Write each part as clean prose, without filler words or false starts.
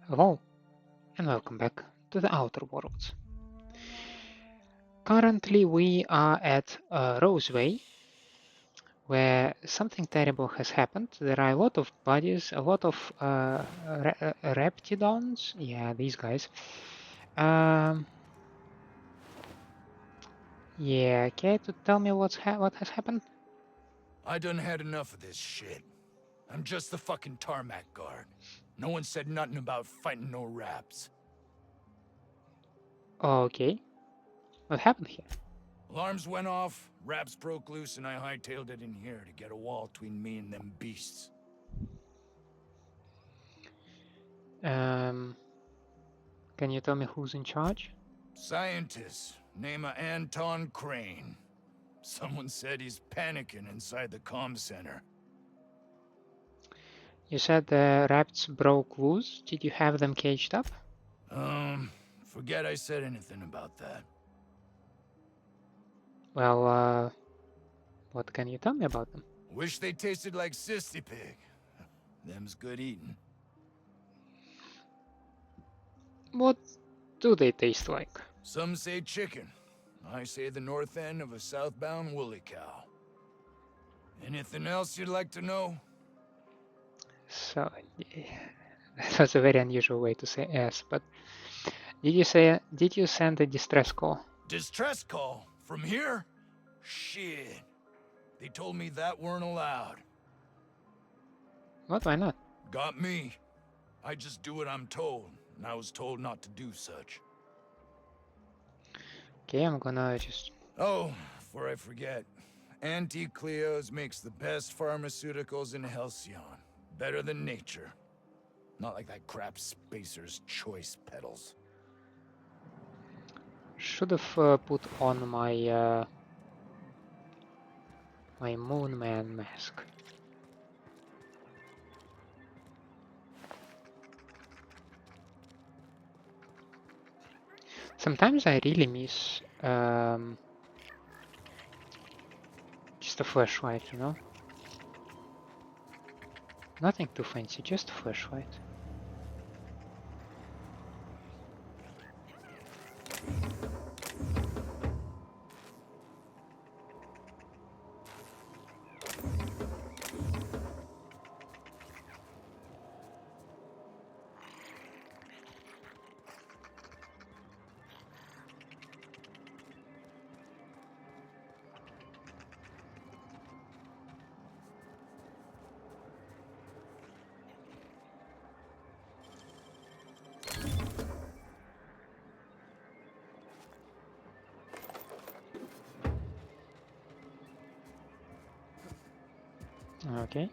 Hello, and welcome back to the Outer Worlds. Currently, we are at Roseway, where something terrible has happened. There are a lot of bodies, a lot of reptidons. Yeah, these guys. Um, yeah, care to tell me what has happened? I done had enough of this shit. I'm just the fucking tarmac guard. No one said nothing about fighting no raps. Okay, what happened here? Alarms went off, raps broke loose, and I hightailed it in here to get a wall between me and them beasts. Um, can you tell me who's in charge? Scientist, name of Anton Crane. Someone said he's panicking inside the comm center. You said the rats broke loose. Did you have them caged up? Forget I said anything about that. Well, what can you tell me about them? Wish they tasted like sissy pig. Them's good eating. What do they taste like? Some say chicken. I say the north end of a southbound woolly cow. Anything else you'd like to know? So, that was a very unusual way to say yes, but did you send a distress call? Distress call? From here? Shit. They told me that weren't allowed. What, why not? Got me. I just do what I'm told, and I was told not to do such. Okay, I'm gonna just... Oh, before I forget. Auntie Cleo's makes the best pharmaceuticals in Halcyon. Better than nature. Not like that crap Spacer's Choice pedals. Should have put on my my Moon Man mask. Sometimes I really miss just a flashlight, you know? Nothing too fancy, just a flashlight. Okay.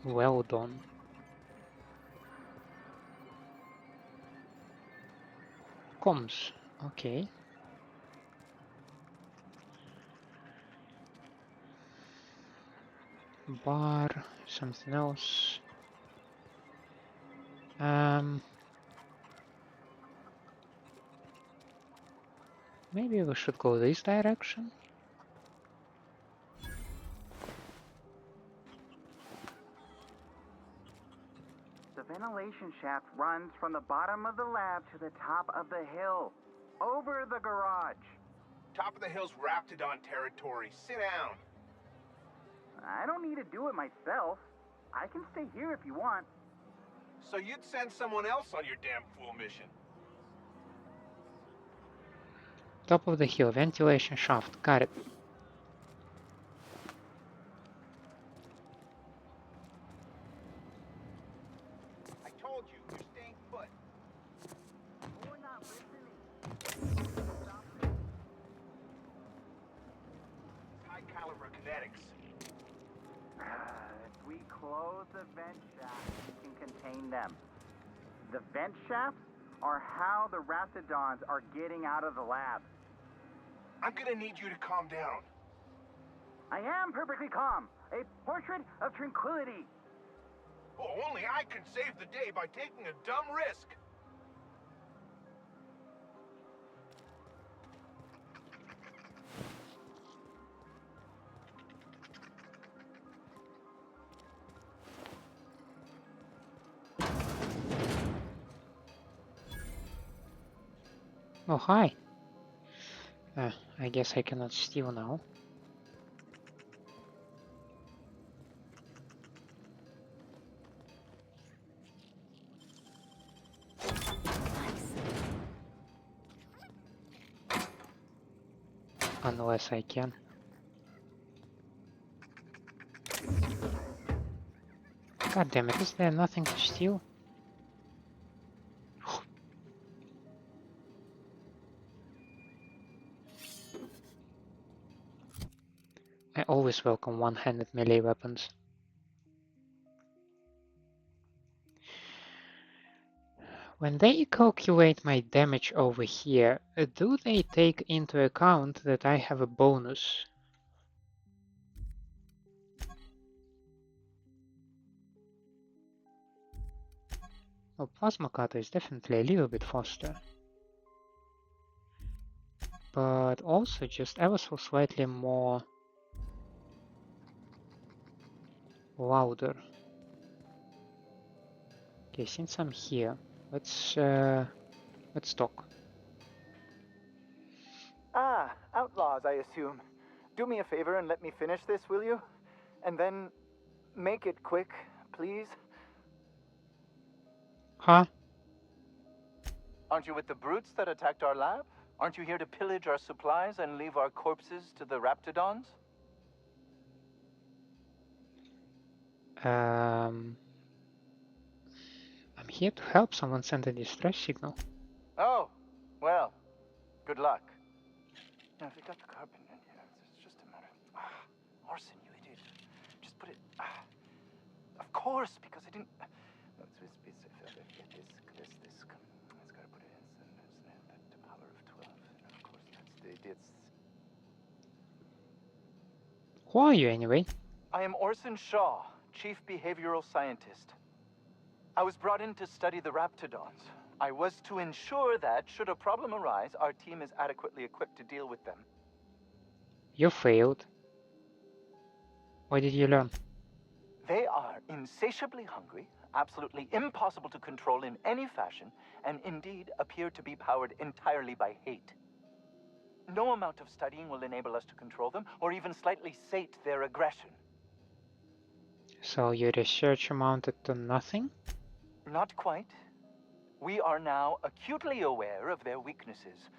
Weldon. Comms. Okay. Bar. Something else. Maybe we should go this direction. The ventilation shaft runs from the bottom of the lab to the top of the hill, over the garage. Top of the hill's Raptidon territory. Sit down. I don't need to do it myself. I can stay here if you want. So you'd send someone else on your damn fool mission. Top of the hill, ventilation shaft. Got it. I told you, you're staying put. You're not listening. High caliber kinetics. If we close the vent shaft, we can contain them. The vent shafts are how the Raptidons are getting out of the lab. I'm gonna need you to calm down. I am perfectly calm. A portrait of tranquility. Oh, only I can save the day by taking a dumb risk. Oh, hi. I guess I cannot steal now. Unless I can. God damn it, is there nothing to steal? I always welcome one-handed melee weapons. When they calculate my damage over here, do they take into account that I have a bonus? Well, plasma cutter is definitely a little bit faster. But also just ever so slightly more louder. Okay, since I'm here, let's talk. Ah, outlaws, I assume. Do me a favor and let me finish this, will you? And then make it quick, please. Huh? Aren't you with the brutes that attacked our lab? Aren't you here to pillage our supplies and leave our corpses to the raptidons? I'm here to help someone send a distress signal. Oh, well, good luck. Now, if you got the carbon in here, it's just a matter. Orson, you idiot. Just put it. Of course, because I didn't. No, it's this. It's gotta put it in. The power of 12. And of course, that's the idiot's. Who are you anyway? I am Orson Shaw, Chief Behavioral Scientist. I was brought in to study the raptidons. I was to ensure that, should a problem arise, our team is adequately equipped to deal with them. You failed. What did you learn? They are insatiably hungry, absolutely impossible to control in any fashion, and indeed appear to be powered entirely by hate. No amount of studying will enable us to control them, or even slightly sate their aggression. So your research amounted to nothing? Not quite. We are now acutely aware of their weaknesses.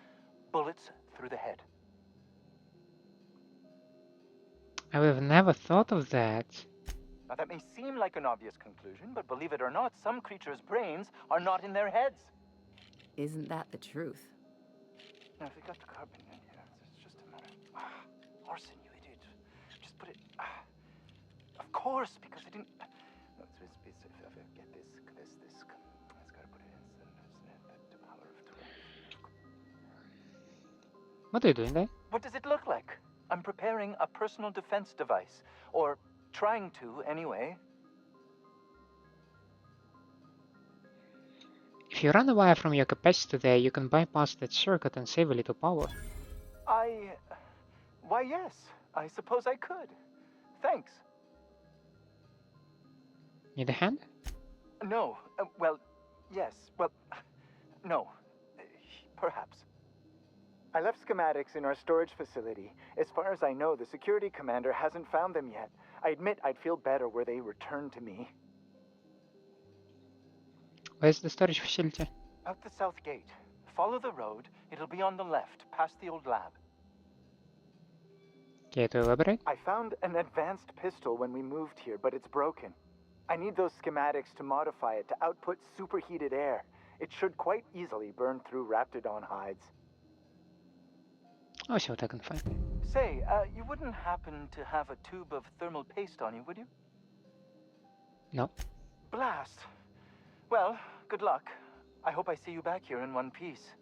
Bullets through the head. I would have never thought of that. Now that may seem like an obvious conclusion, but believe it or not, some creatures' brains are not in their heads. Isn't that the truth? Now if we got the carbon in here, it's just a matter. Orson, you idiot. Just put it. Of course, because I didn't. No, get this. It's gotta put it in. The power of 12. What are you doing there? What does it look like? I'm preparing a personal defense device. Or trying to, anyway. If you run a wire from your capacitor there, you can bypass that circuit and save a little power. Why, yes. I suppose I could. Thanks. Need a hand? No. Well, yes. Well, no. Perhaps. I left schematics in our storage facility. As far as I know, the security commander hasn't found them yet. I admit I'd feel better were they returned to me. Where's the storage facility? Out the south gate. Follow the road. It'll be on the left, past the old lab. Care to elaborate? I found an advanced pistol when we moved here, but it's broken. I need those schematics to modify it to output superheated air. It should quite easily burn through raptidon hides. I'll see what I can find. Say, you wouldn't happen to have a tube of thermal paste on you, would you? No. Blast. Well, good luck. I hope I see you back here in one piece.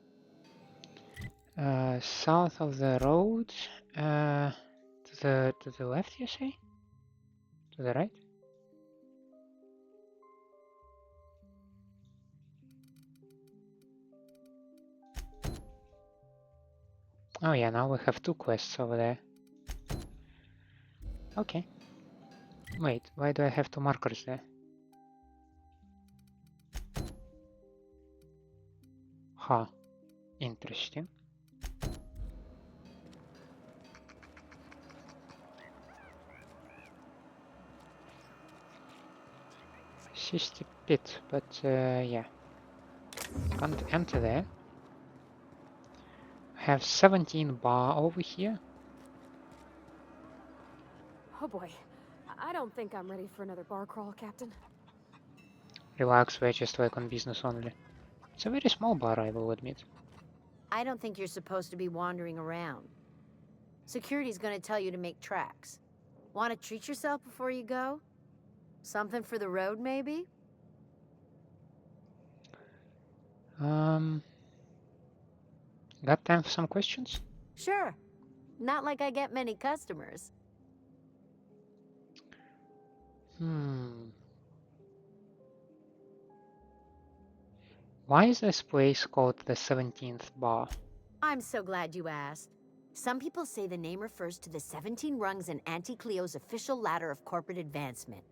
South of the road, to the left, you say? To the right? Oh yeah, now we have two quests over there. Okay. Wait, why do I have two markers there? Huh. Interesting. Shifty pit, but yeah. Can't enter there. Have 17 bar over here. Oh boy. I don't think I'm ready for another bar crawl, Captain. Relax, we're just like on business only. It's a very small bar, I will admit. I don't think you're supposed to be wandering around. Security's gonna tell you to make tracks. Want to treat yourself before you go? Something for the road, maybe? Got time for some questions? Sure. Not like I get many customers. Why is this place called the 17th bar? I'm so glad you asked. Some people say the name refers to the 17 rungs in Auntie Cleo's official ladder of corporate advancement.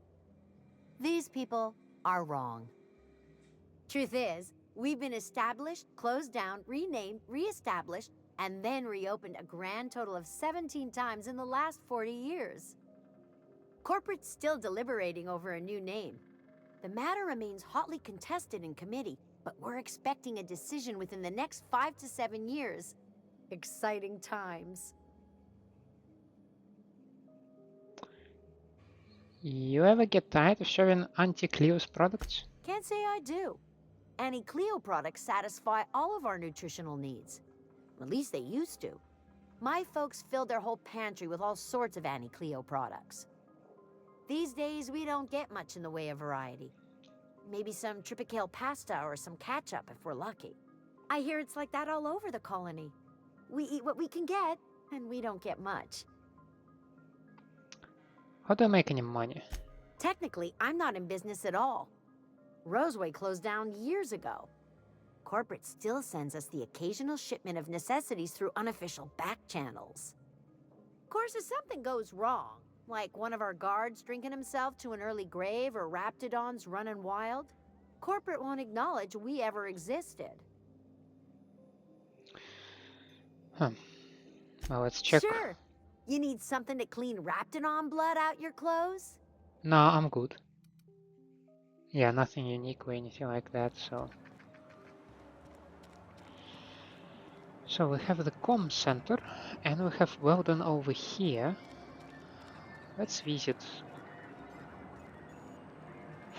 These people are wrong. Truth is, we've been established, closed down, renamed, re-established, and then reopened a grand total of 17 times in the last 40 years. Corporate's still deliberating over a new name. The matter remains hotly contested in committee, but we're expecting a decision within the next 5 to 7 years. Exciting times. You ever get tired of sharing Auntie Cleo's products? Can't say I do. Annie Cleo products satisfy all of our nutritional needs. At least they used to. My folks filled their whole pantry with all sorts of Annie Cleo products. These days, we don't get much in the way of variety. Maybe some tripicale pasta or some ketchup if we're lucky. I hear it's like that all over the colony. We eat what we can get, and we don't get much. How do I make any money? Technically, I'm not in business at all. Roseway closed down years ago. Corporate still sends us the occasional shipment of necessities through unofficial back channels. Of course, if something goes wrong, like one of our guards drinking himself to an early grave or raptidons running wild, corporate won't acknowledge we ever existed. Well, let's check. Sure. You need something to clean raptidon blood out your clothes? No, I'm good. Yeah, nothing unique or anything like that, so... So we have the comm center, and we have Weldon over here. Let's visit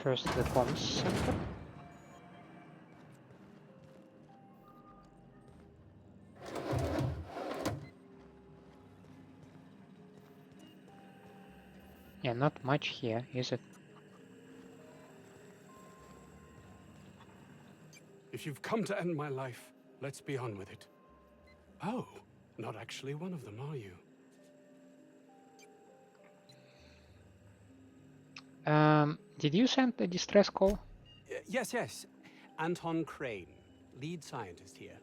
first the comms center. Yeah, not much here, is it? If you've come to end my life, let's be on with it. Oh, not actually one of them, are you? Did you send a distress call? Yes. Anton Crane, lead scientist here.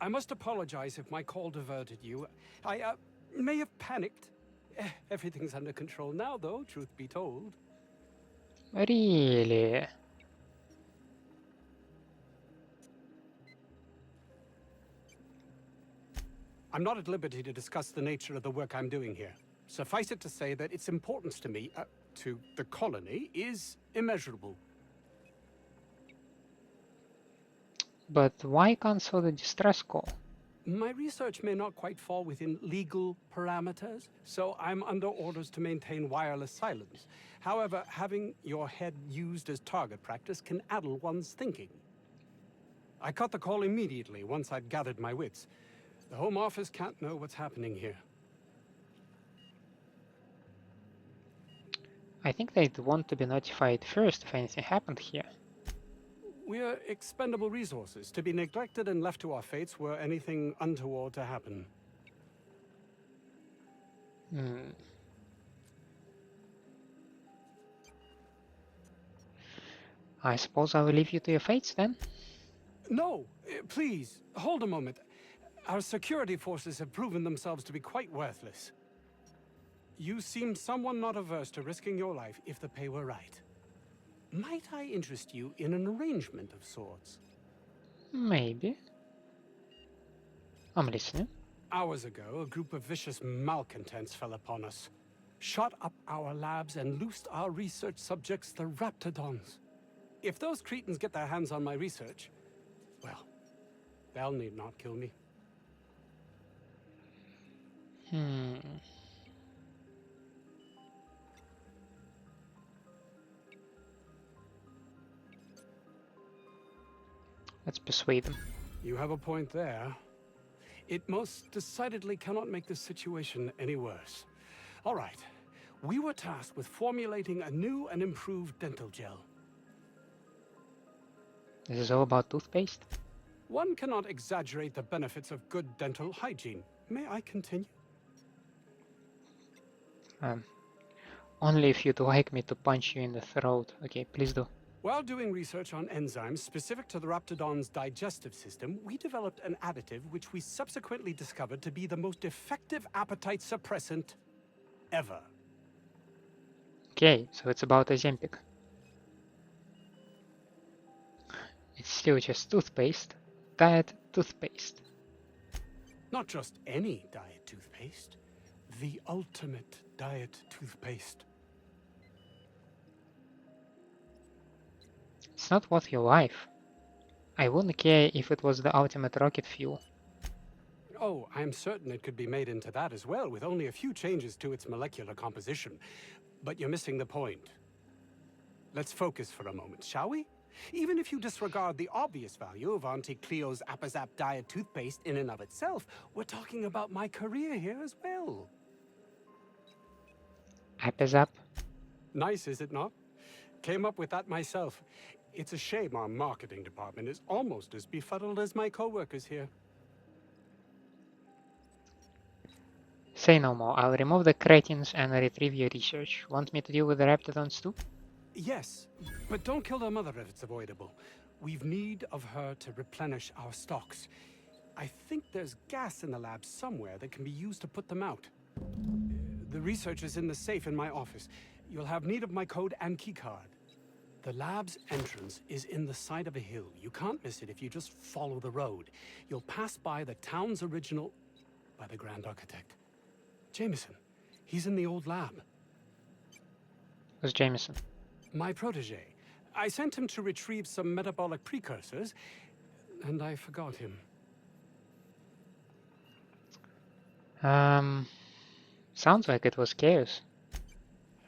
I must apologize if my call diverted you. I may have panicked. Everything's under control now, though, truth be told. Really? I'm not at liberty to discuss the nature of the work I'm doing here. Suffice it to say that its importance to me, to the colony, is immeasurable. But why cancel the distress call? My research may not quite fall within legal parameters, so I'm under orders to maintain wireless silence. However, having your head used as target practice can addle one's thinking. I cut the call immediately once I'd gathered my wits. The Home Office can't know what's happening here. I think they'd want to be notified first if anything happened here. We're expendable resources, to be neglected and left to our fates were anything untoward to happen. I suppose I will leave you to your fates then? No, please, hold a moment. Our security forces have proven themselves to be quite worthless. You seem someone not averse to risking your life if the pay were right. Might I interest you in an arrangement of sorts? Maybe. I'm listening. Hours ago, a group of vicious malcontents fell upon us, shot up our labs and loosed our research subjects, the raptidons. If those cretins get their hands on my research, well, they'll need not kill me. Let's persuade them. You have a point there. It most decidedly cannot make this situation any worse. All right. We were tasked with formulating a new and improved dental gel. This is all about toothpaste? One cannot exaggerate the benefits of good dental hygiene. May I continue? Only if you'd like me to punch you in the throat. Okay, please do. While doing research on enzymes specific to the raptidon's digestive system, we developed an additive which we subsequently discovered to be the most effective appetite suppressant ever. Okay, so it's about Ozempic. It's still just toothpaste. Diet toothpaste. Not just any diet toothpaste, the ultimate diet toothpaste. It's not worth your life. I wouldn't care if it was the ultimate rocket fuel. Oh, I'm certain it could be made into that as well, with only a few changes to its molecular composition. But you're missing the point. Let's focus for a moment, shall we? Even if you disregard the obvious value of Auntie Cleo's Apazap diet toothpaste in and of itself, we're talking about my career here as well. Apazap? Nice, is it not? Came up with that myself. It's a shame our marketing department is almost as befuddled as my co-workers here. Say no more. I'll remove the cretins and retrieve your research. Want me to deal with the raptidons too? Yes, but don't kill their mother if it's avoidable. We've need of her to replenish our stocks. I think there's gas in the lab somewhere that can be used to put them out. The research is in the safe in my office. You'll have need of my code and keycard. The lab's entrance is in the side of a hill. You can't miss it if you just follow the road. You'll pass by the town's original... by the Grand Architect. Jameson. He's in the old lab. Who's Jameson? My protege. I sent him to retrieve some metabolic precursors, and I forgot him. Sounds like it was chaos.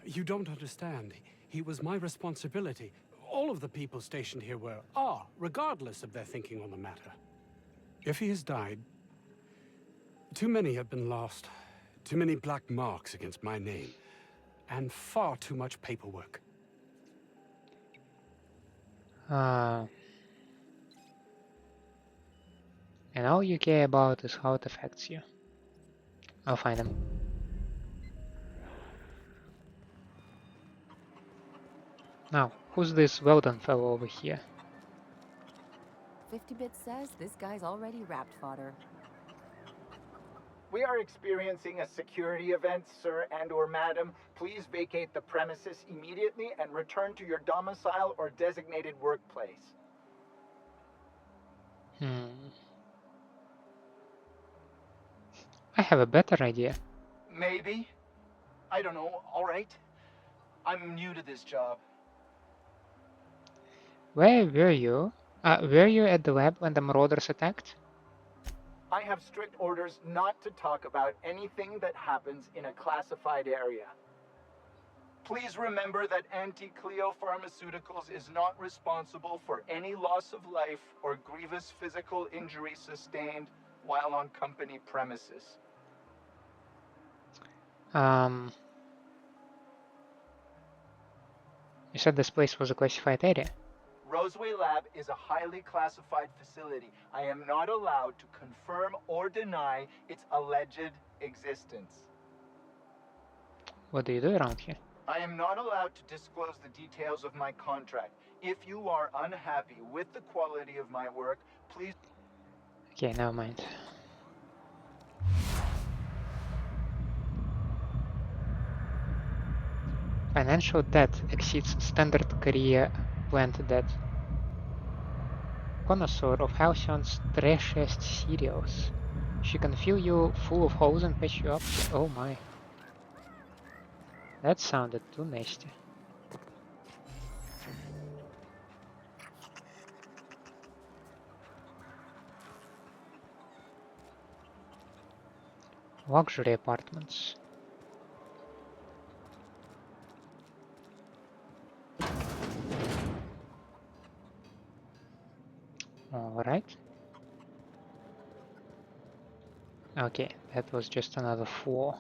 You don't understand. He was my responsibility. All of the people stationed here are, regardless of their thinking on the matter. If he has died, too many have been lost. Too many black marks against my name. And far too much paperwork. And all you care about is how it affects you. I'll find him. Now, who's this Weldon fellow over here? 50-bit says this guy's already wrapped fodder. We are experiencing a security event, sir and/or madam. Please vacate the premises immediately and return to your domicile or designated workplace. I have a better idea. Maybe. I don't know. All right. I'm new to this job. Where were you? Were you at the lab when the marauders attacked? I have strict orders not to talk about anything that happens in a classified area. Please remember that Anti-Cleo Pharmaceuticals is not responsible for any loss of life or grievous physical injury sustained while on company premises. You said this place was a classified area. Roseway Lab is a highly classified facility. I am not allowed to confirm or deny its alleged existence. What do you do around here? I am not allowed to disclose the details of my contract. If you are unhappy with the quality of my work, please... Okay, never mind. Financial debt exceeds standard career planned debt. Connoisseur of Halcyon's trashiest cereals. She can fill you full of holes and patch you up. Oh my. That sounded too nasty. Luxury apartments. Alright. Okay, that was just another floor.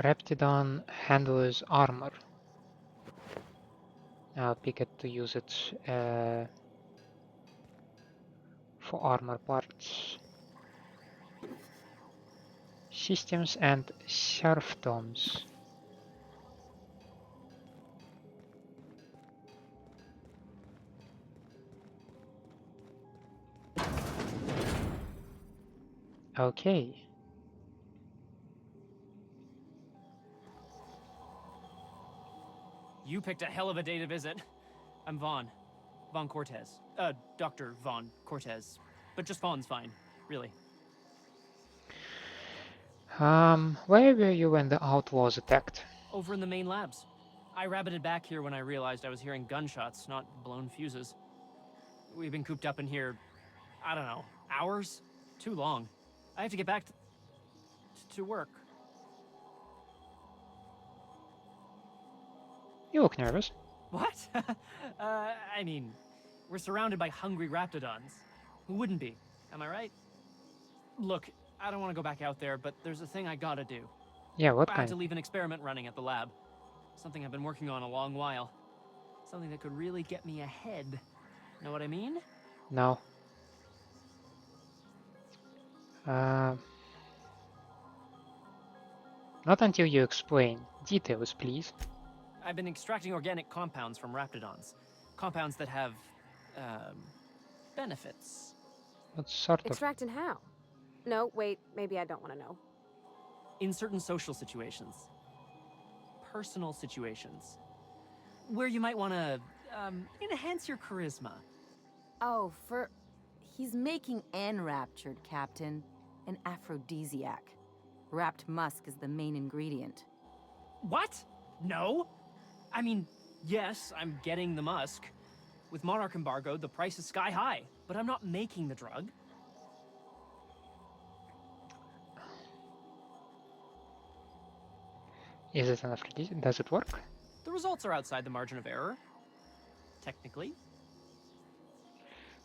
Raptidon handles armor. I'll pick it to use it for armor parts. Systems and serfdoms. Okay. You picked a hell of a day to visit. I'm Vaughn. Vaughn Cortes. Dr. Vaughn Cortes. But just Vaughn's fine, really. Where were you when the outlaws attacked? Over in the main labs. I rabbited back here when I realized I was hearing gunshots, not blown fuses. We've been cooped up in here, I don't know, hours? Too long. I have to get back to work. You look nervous. What? I mean, we're surrounded by hungry raptidons. Who wouldn't be? Am I right? Look, I don't want to go back out there, but there's a thing I gotta do. Yeah, what I had kind? to leave an experiment running at the lab. Something I've been working on a long while. Something that could really get me ahead. Know what I mean? No. Not until you explain. Details, please. I've been extracting organic compounds from raptidons. Compounds that have, benefits. What sort of... Extracting how? No, wait, maybe I don't want to know. In certain social situations. Personal situations. Where you might want to, enhance your charisma. Oh, he's making enraptured, Captain. An aphrodisiac. Wrapped musk is the main ingredient. What? No? I mean, yes, I'm getting the musk. With Monarch embargo, the price is sky high, but I'm not making the drug. Is it an aphrodisiac? Does it work? The results are outside the margin of error. Technically.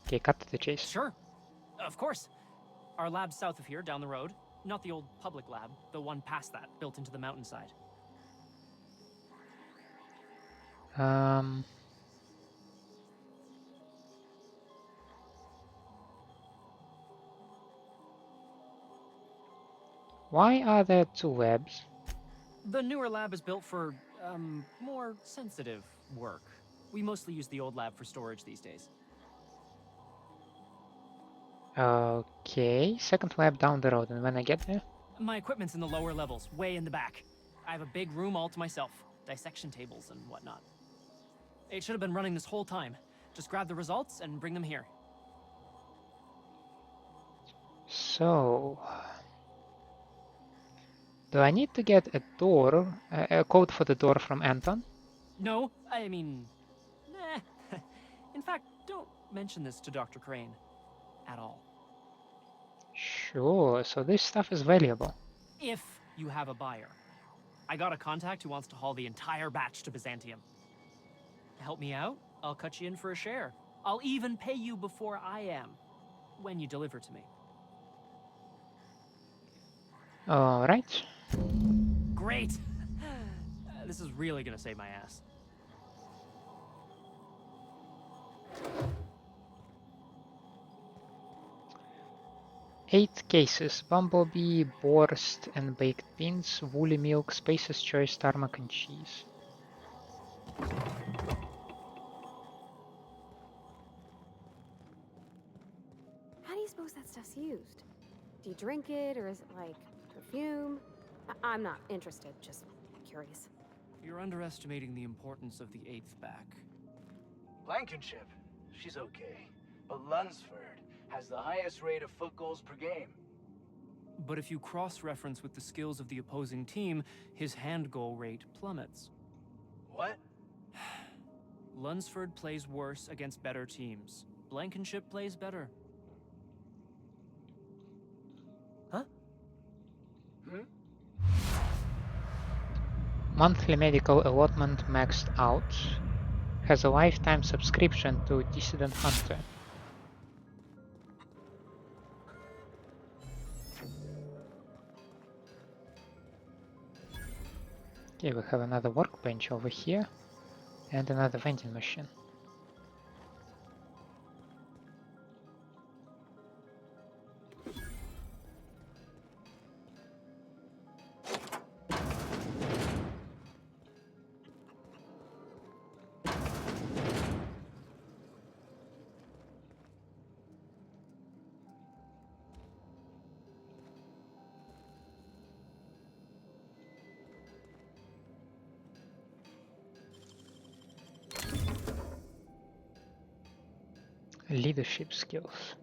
Okay, cut to the chase. Sure. Of course. Our lab's south of here, down the road. Not the old public lab, the one past that, built into the mountainside. Why are there two labs? The newer lab is built for, more sensitive work. We mostly use the old lab for storage these days. Okay, second lab down the road, and when I get there? My equipment's in the lower levels, way in the back. I have a big room all to myself, dissection tables and whatnot. It should have been running this whole time. Just grab the results and bring them here. So... do I need to get a door, a code for the door from Anton? No, I mean... nah. In fact, don't mention this to Dr. Crane. At all. Sure, so this stuff is valuable. If you have a buyer. I got a contact who wants to haul the entire batch to Byzantium. Help me out, I'll cut you in for a share. I'll even pay you before I am, when you deliver to me. Alright. Great! This is really gonna save my ass. Eight cases: bumblebee, borscht and baked beans, woolly milk, Spacer's Choice, tarmac and cheese. How do you suppose that stuff's used? Do you drink it, or is it like perfume? I'm not interested, just curious. You're underestimating the importance of the 8th back. Blankenship, she's okay. But Lunsford has the highest rate of foot goals per game. But if you cross-reference with the skills of the opposing team, his hand goal rate plummets. What? Lunsford plays worse against better teams. Blankenship plays better. Huh? Monthly medical allotment maxed out. Has a lifetime subscription to Dissident Hunter. Okay, we have another workbench over here and another vending machine. Leadership skills.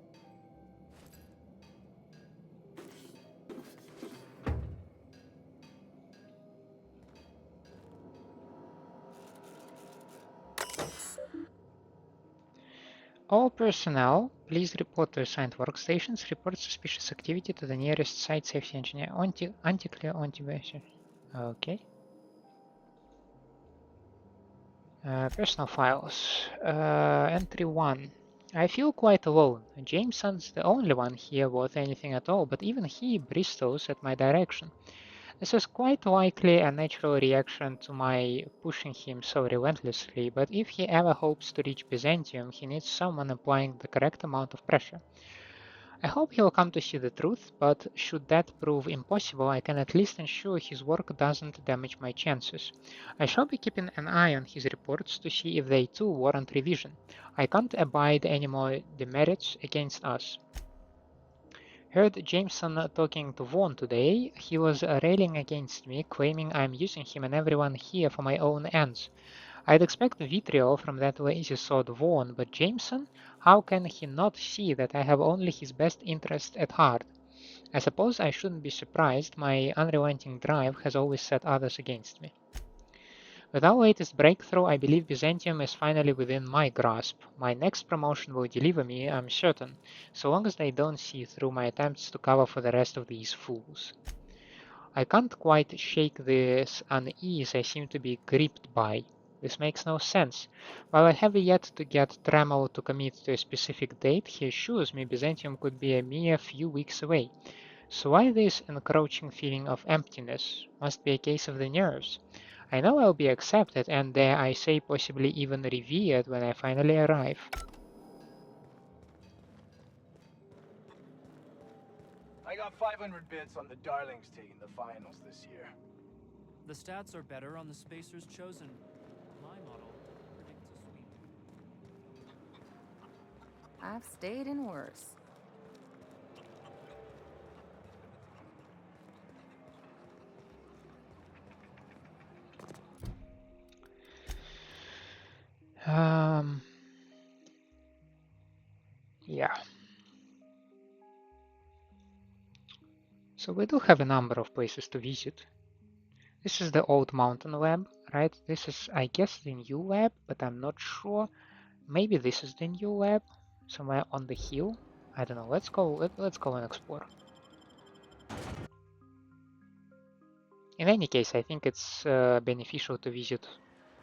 All personnel, please report to assigned workstations. Report suspicious activity to the nearest site safety engineer. Anti-clear, anti-basic. Okay. Personal files. Entry 1. I feel quite alone. Jameson's the only one here worth anything at all, but even he bristles at my direction. This is quite likely a natural reaction to my pushing him so relentlessly, but if he ever hopes to reach Byzantium, he needs someone applying the correct amount of pressure. I hope he'll come to see the truth, but should that prove impossible, I can at least ensure his work doesn't damage my chances. I shall be keeping an eye on his reports to see if they too warrant revision. I can't abide any more demerits against us. Heard Jameson talking to Vaughn today. He was railing against me, claiming I'm using him and everyone here for my own ends. I'd expect vitriol from that lazy sod Vaughn, but Jameson? How can he not see that I have only his best interest at heart? I suppose I shouldn't be surprised. My unrelenting drive has always set others against me. With our latest breakthrough, I believe Byzantium is finally within my grasp. My next promotion will deliver me, I'm certain, so long as they don't see through my attempts to cover for the rest of these fools. I can't quite shake this unease I seem to be gripped by. This makes no sense. While I have yet to get Trammell to commit to a specific date, he assures me Byzantium could be a mere few weeks away. So why this encroaching feeling of emptiness? Must be a case of the nerves. I know I'll be accepted and, dare I say, possibly even revered when I finally arrive. I got 500 bits on the Darlings taking the finals this year. The stats are better on the Spacers chosen. My model predicts a sweep. I've stayed in worse. Yeah. So we do have a number of places to visit. This is the old mountain lab, right? This is, I guess, the new lab, but I'm not sure. Maybe this is the new lab, somewhere on the hill. I don't know. Let's go. Let's go and explore. In any case, I think it's beneficial to visit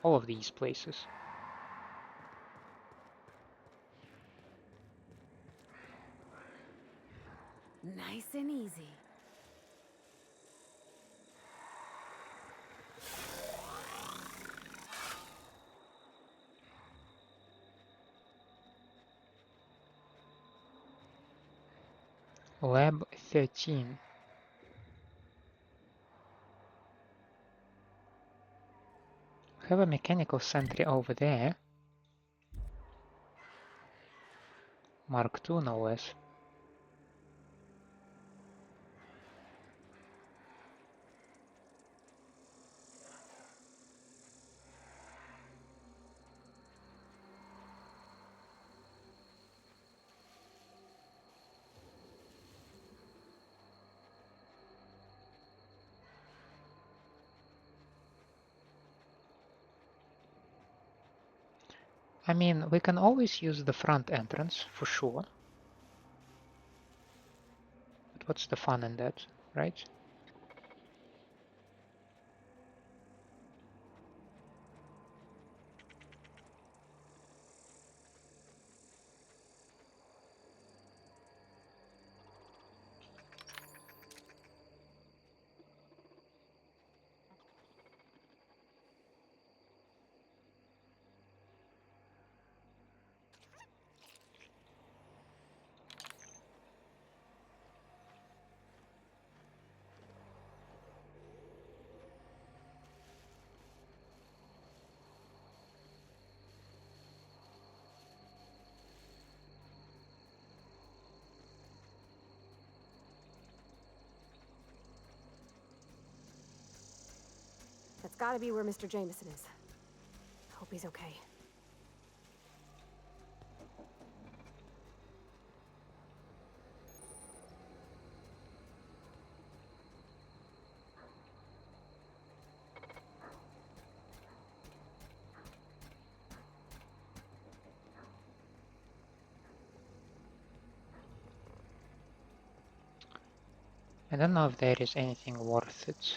all of these places. Nice and easy. Lab 13. Have a mechanical sentry over there. Mark II, no less. I mean, we can always use the front entrance, for sure. But what's the fun in that, right? That's gotta be where Mr. Jameson is. Hope he's okay. I don't know if there is anything worth it.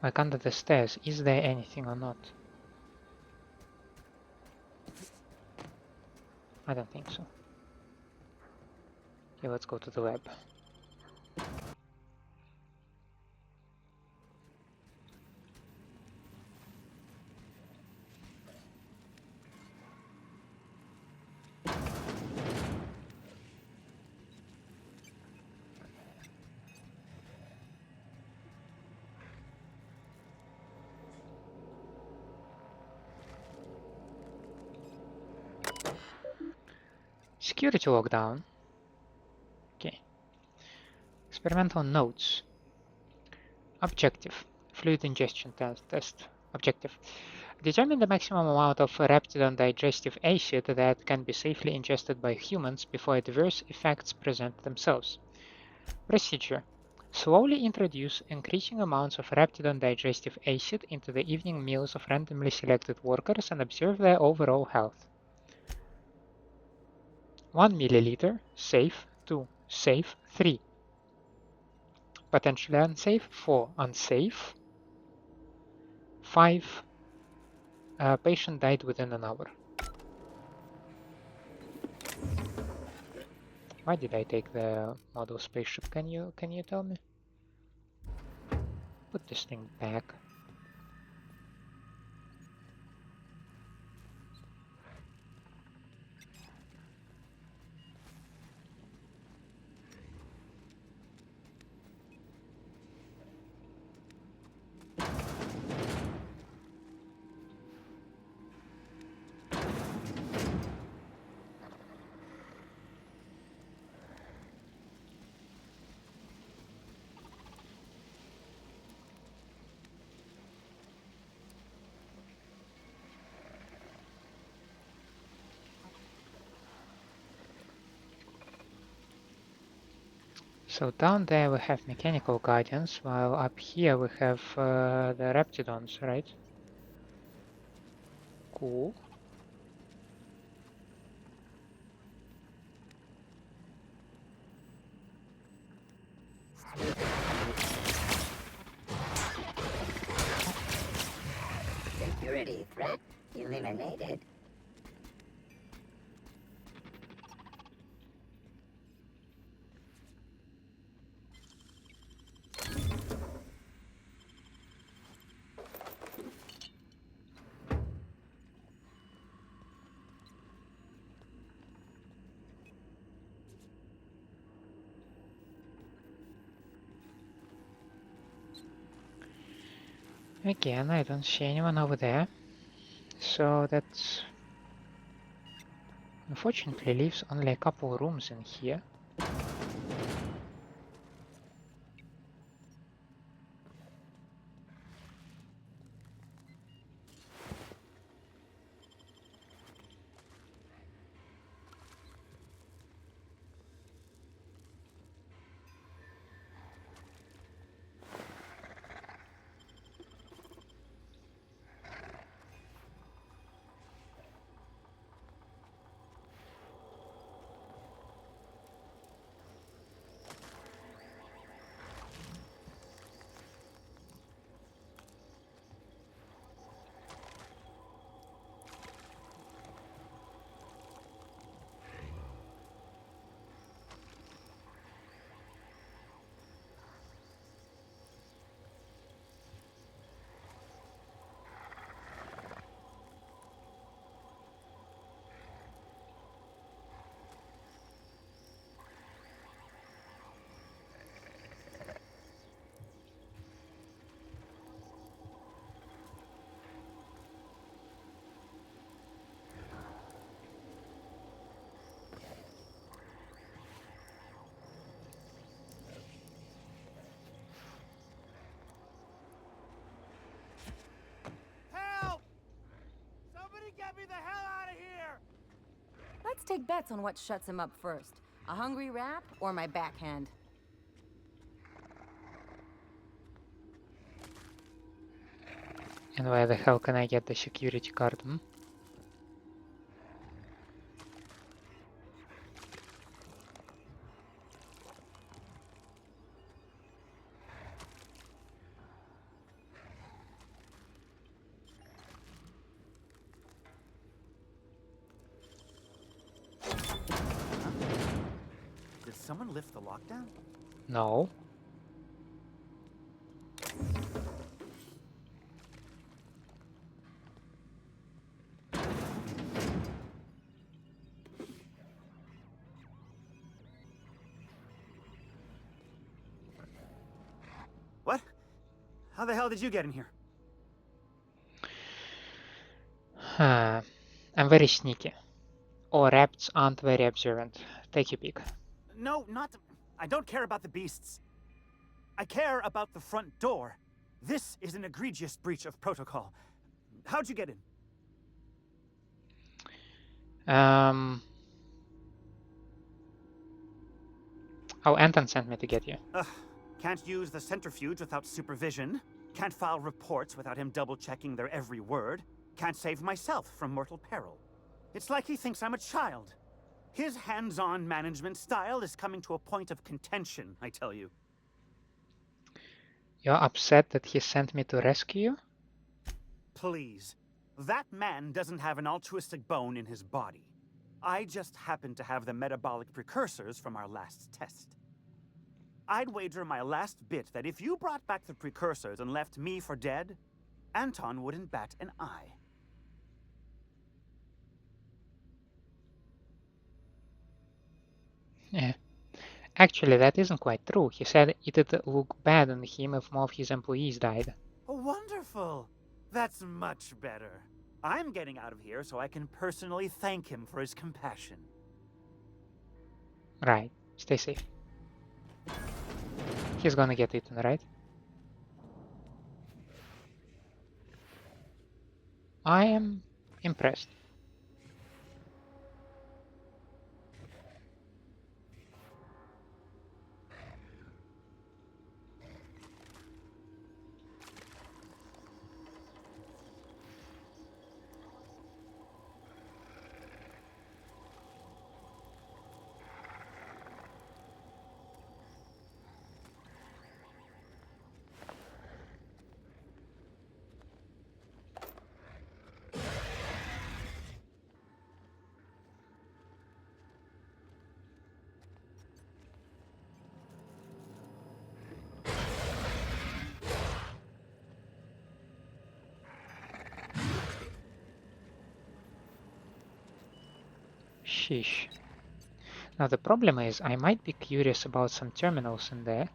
Like under the stairs, is there anything or not? I don't think so. Okay, let's go to the lab. Security lockdown. Okay. Experimental notes. Objective. Fluid ingestion test. Objective. Determine the maximum amount of raptidon digestive acid that can be safely ingested by humans before adverse effects present themselves. Procedure. Slowly introduce increasing amounts of raptidon digestive acid into the evening meals of randomly selected workers and observe their overall health. 1 milliliter, safe. 2, safe. 3, potentially unsafe. 4, unsafe. 5, patient died within an hour. Why did I take the model spaceship? Can you tell me? Put this thing back. So down there we have mechanical guardians, while up here we have the raptidons, right? Cool. Security threat eliminated. Again, I don't see anyone over there. So that's unfortunately leaves only a couple rooms in here. Help! Somebody get me the hell out of here! Let's take bets on what shuts him up first. A hungry rap or my backhand? And where the hell can I get the security card? Did someone lift the lockdown? No. What? How the hell did you get in here? I'm very sneaky. Or rapts aren't very observant. Take your pick. No, not... I don't care about the beasts. I care about the front door. This is an egregious breach of protocol. How'd you get in? Oh, Anton sent me to get you. Can't use the centrifuge without supervision. Can't file reports without him double-checking their every word. Can't save myself from mortal peril. It's like he thinks I'm a child. His hands-on management style is coming to a point of contention, I tell you. You're upset that he sent me to rescue you? Please. That man doesn't have an altruistic bone in his body. I just happen to have the metabolic precursors from our last test. I'd wager my last bit that if you brought back the precursors and left me for dead, Anton wouldn't bat an eye. Yeah. Actually, that isn't quite true. He said it'd look bad on him if more of his employees died. Wonderful! That's much better. I'm getting out of here so I can personally thank him for his compassion. Right. Stay safe. He's gonna get eaten, right? I am impressed. Sheesh. Now the problem is, I might be curious about some terminals in there.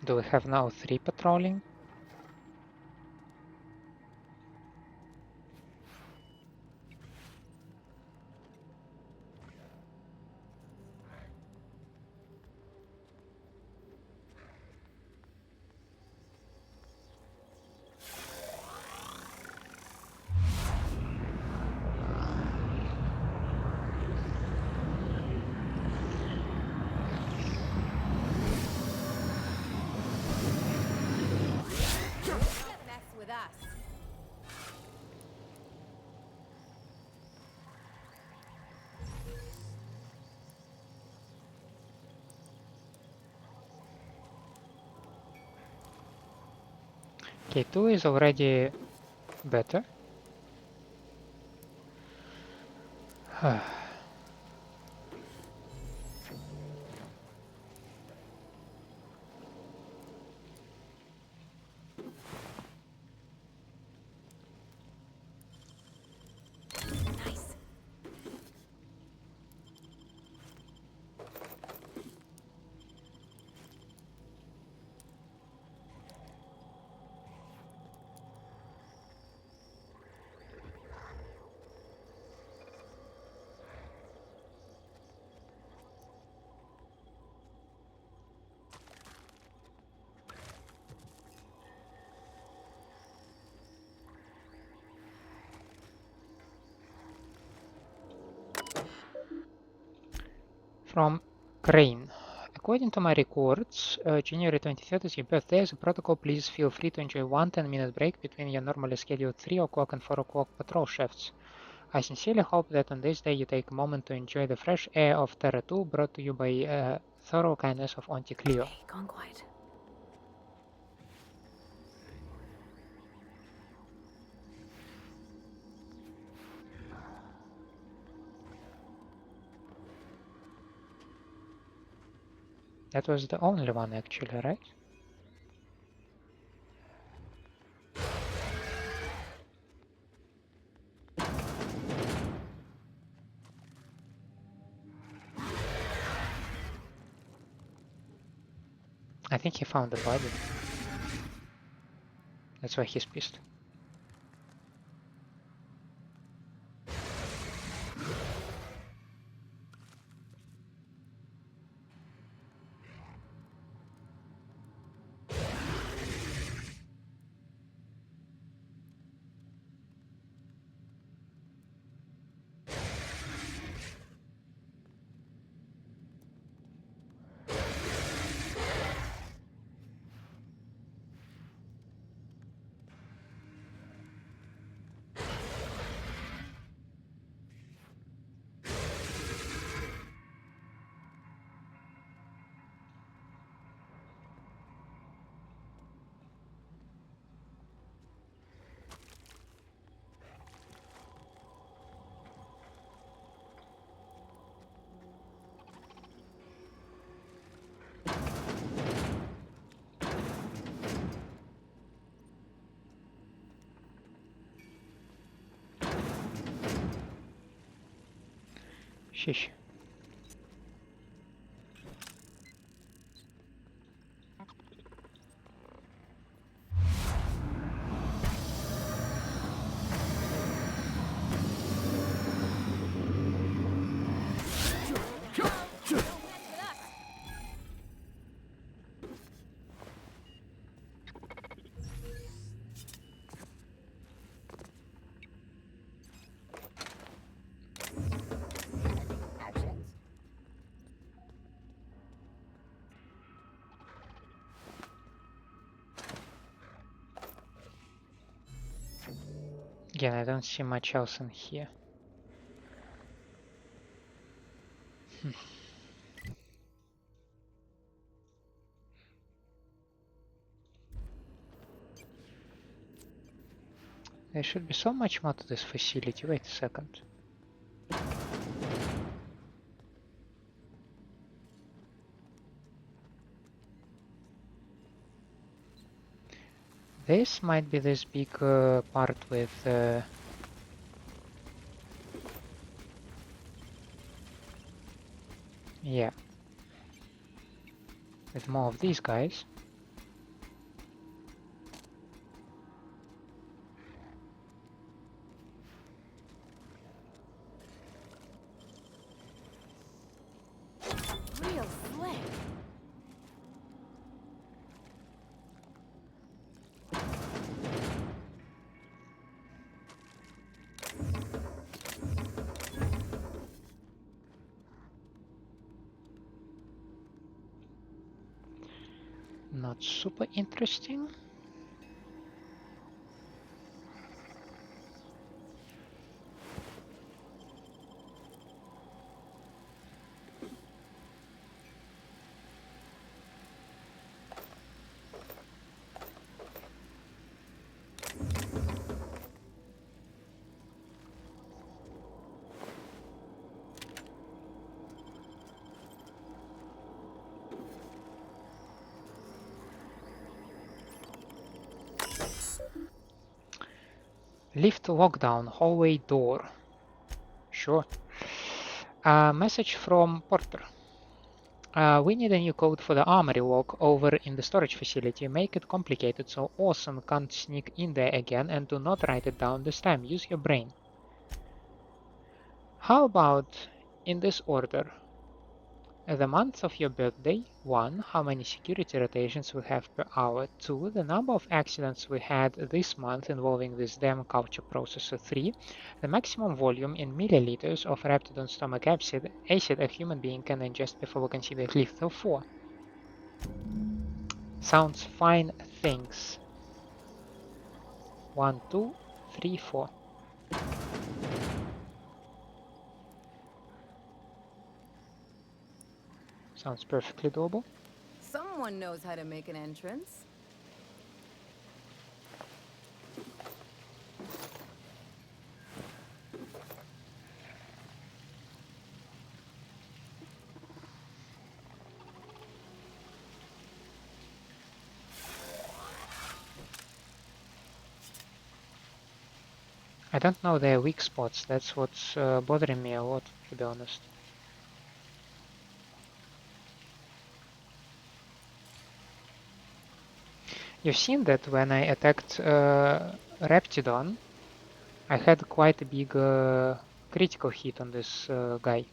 Do we have now 3 patrolling? Mess with us. Okay, 2 is already better. Nice. From Crane. According to my records, January 23rd is your birthday. As a protocol, please feel free to enjoy one 10-minute break between your normally scheduled 3 o'clock and 4 o'clock patrol shifts. I sincerely hope that on this day you take a moment to enjoy the fresh air of Terra 2 brought to you by thorough kindness of Auntie Cleo. Hey, gone quiet. That was the only one actually, right? I think he found the body. That's why he's pissed. Sheesh. Again, I don't see much else in here. There should be so much more to this facility. Wait a second. This might be this big part with yeah, with more of these guys. Real slick. Not super interesting. Lift lockdown, hallway door. Sure. Message from Porter. We need a new code for the Armory lock over in the storage facility. Make it complicated so Orson can't sneak in there again, and do not write it down this time. Use your brain. How about in this order? The month of your birthday. 1. How many security rotations we have per hour. 2. The number of accidents we had this month involving this damn culture processor. 3. The maximum volume in milliliters of Raptidon stomach acid a human being can ingest before we consider it lethal. 4. Sounds fine. Things. 1, 2, 3, 4. Sounds perfectly doable. Someone knows how to make an entrance. I don't know their weak spots. That's what's bothering me a lot, to be honest. You've seen that when I attacked Raptidon, I had quite a big critical hit on this guy.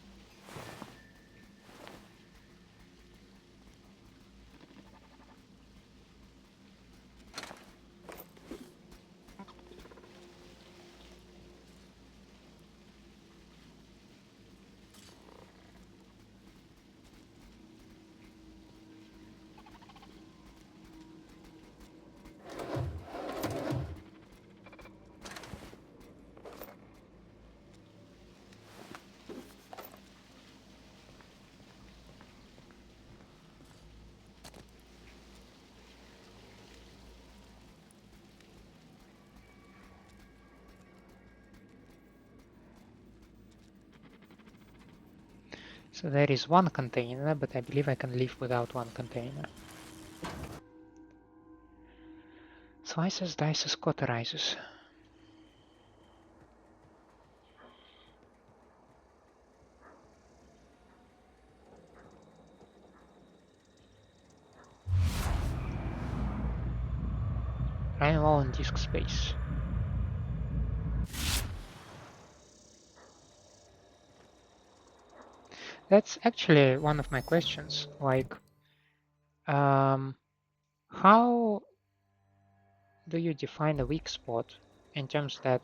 So there is one container, but I believe I can live without one container. Slices, dices, cauterizes. Running low on disk space. That's actually one of my questions, like, how do you define a weak spot in terms that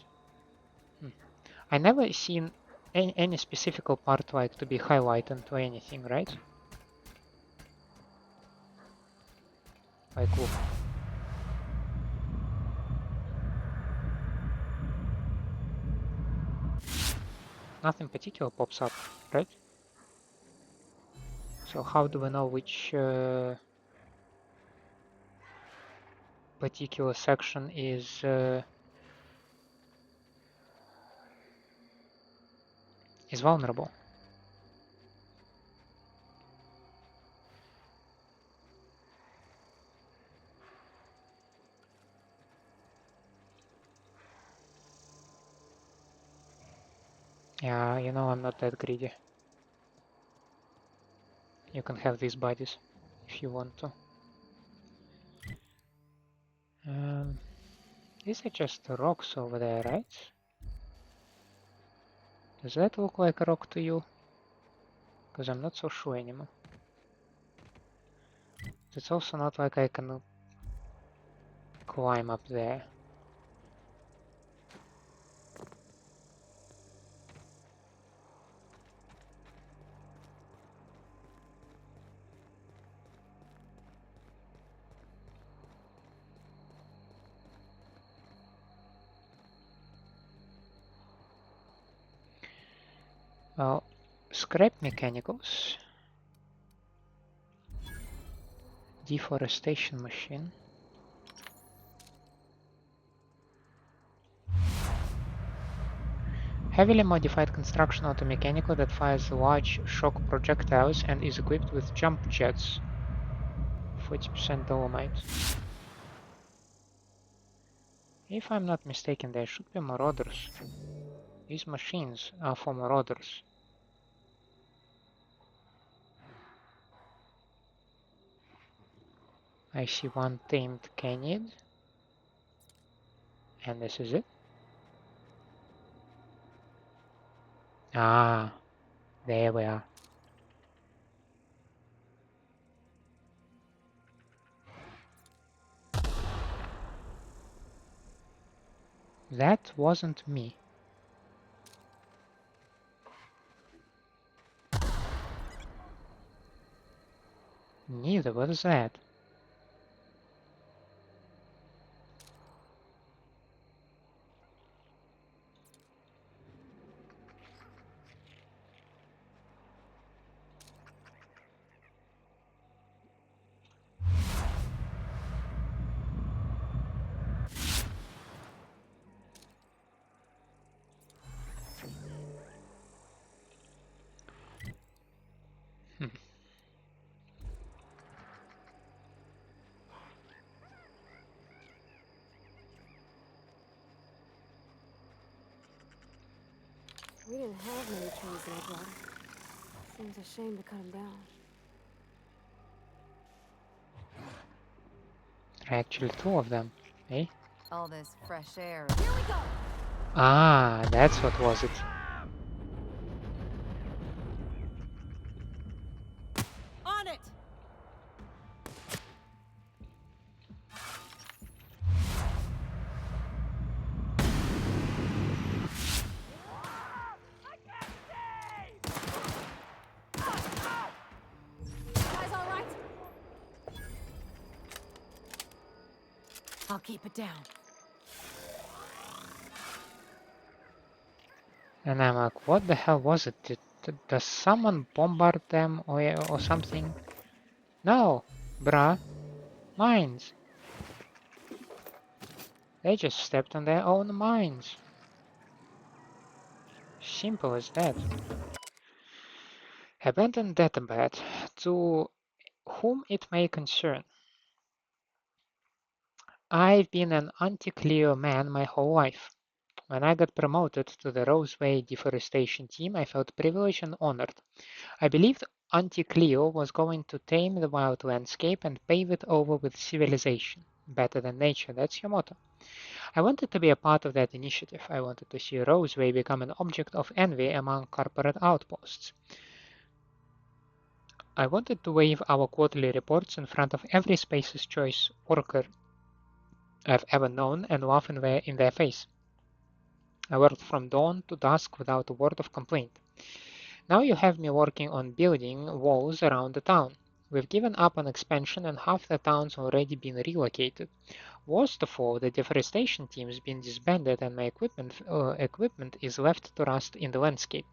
I never seen any specific part like to be highlighted to anything, right? Like, look. nothing particular pops up, right? So how do we know which particular section is vulnerable? Yeah, you know I'm not that greedy. You can have these bodies if you want to. These are just rocks over there, right? Does that look like a rock to you? Because I'm not so sure anymore. It's also not like I can climb up there. Well, scrap mechanicals. Deforestation machine. Heavily modified construction auto-mechanical that fires large shock projectiles and is equipped with jump jets. 40% dolomite. If I'm not mistaken, there should be marauders. These machines are for marauders. I see one tamed canid. And this is it. Ah, there we are. That wasn't me. Neither, what is that? We didn't have many trees in Edgewater. Seems a shame to cut them down. There are actually two of them, eh? All this fresh air. Here we go! Ah, that's what was it. On it! Guys, all right? I'll keep it down. And I'm like, what the hell was it? Does someone bombard them or something? No, bruh. Mines. They just stepped on their own mines. Simple as that. Abandoned datapad. To whom it may concern. I've been an anti-Cleo man my whole life. When I got promoted to the Roseway deforestation team, I felt privileged and honored. I believed Anti-Cleo was going to tame the wild landscape and pave it over with civilization. Better than nature, that's your motto. I wanted to be a part of that initiative. I wanted to see Roseway become an object of envy among corporate outposts. I wanted to wave our quarterly reports in front of every Space's Choice worker I've ever known and laugh in their face. I worked from dawn to dusk without a word of complaint. Now you have me working on building walls around the town. We've given up on expansion and half the town's already been relocated. Worst of all, the deforestation team's been disbanded and my equipment is left to rust in the landscape.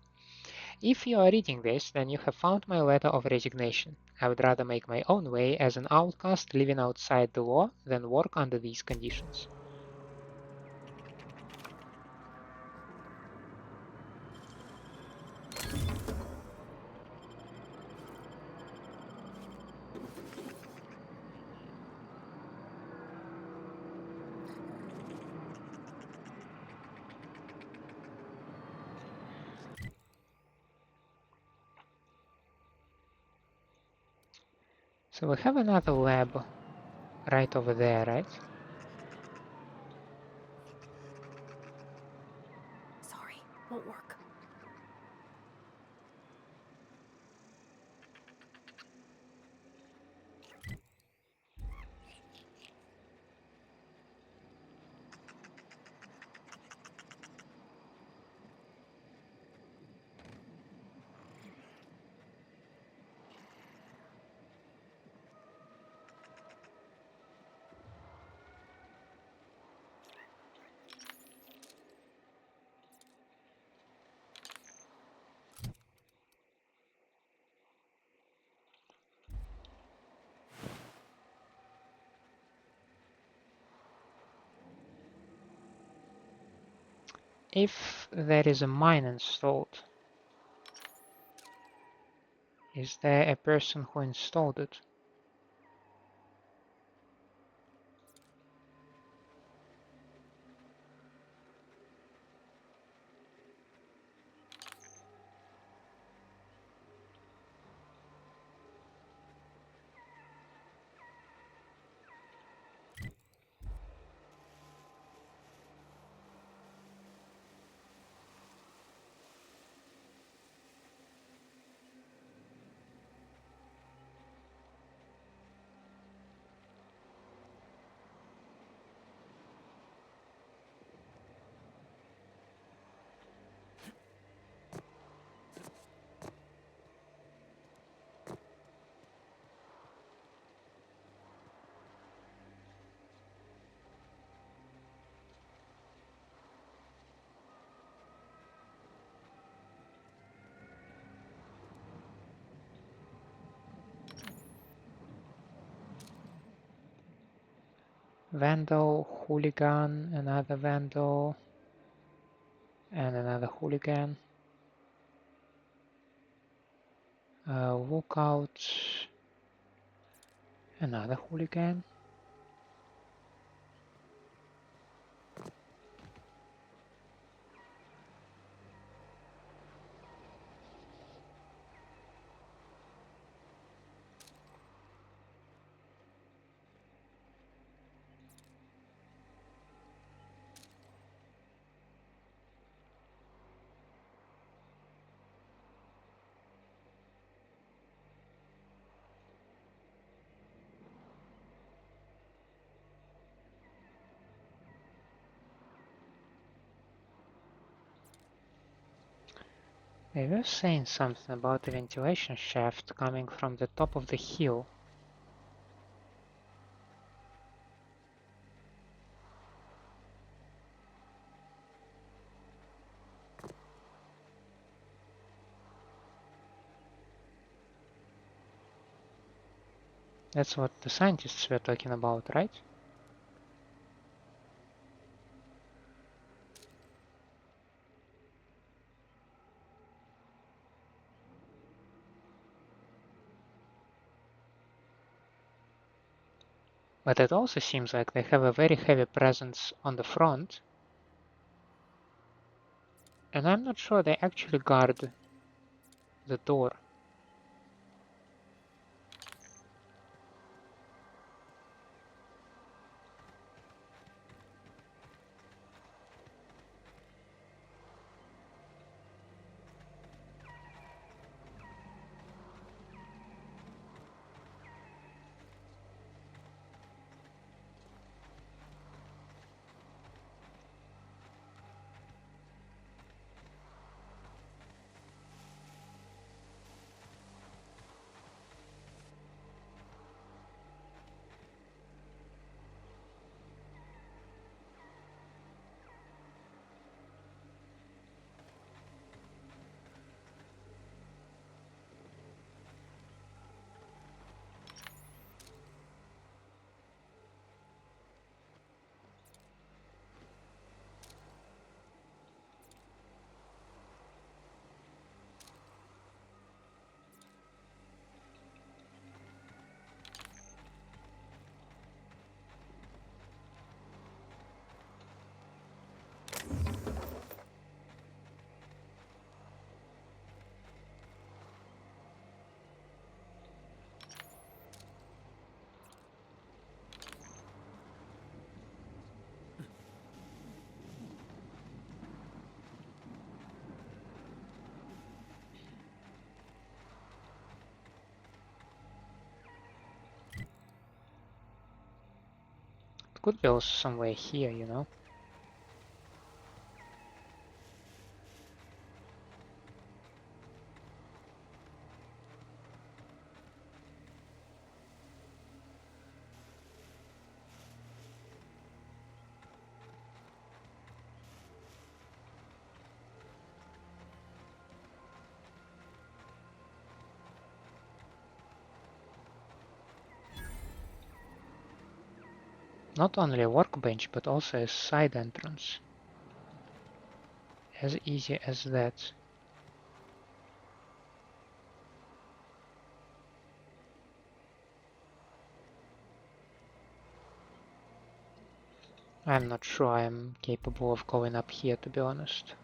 If you are reading this, then you have found my letter of resignation. I would rather make my own way as an outcast living outside the law than work under these conditions. So we have another lab right over there, right? Sorry, won't work. If there is a mine installed, is there a person who installed it? Vandal, hooligan, another vandal, and another hooligan. Lookout, another hooligan. They were saying something about the ventilation shaft coming from the top of the hill. That's what the scientists were talking about, right? But it also seems like they have a very heavy presence on the front. And I'm not sure they actually guard the door. could be also somewhere here, you know. Not only a workbench, but also a side entrance. As easy as that. I'm not sure I'm capable of going up here, to be honest.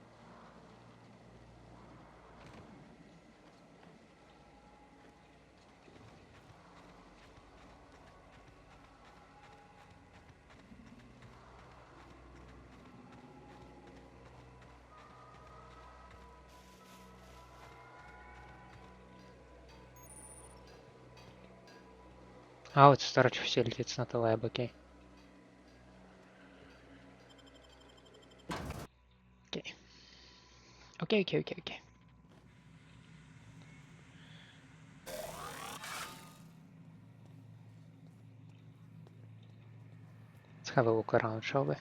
Oh, it's storage facility, it's not a lab, okay. Okay. Okay. Let's have a look around, shall we?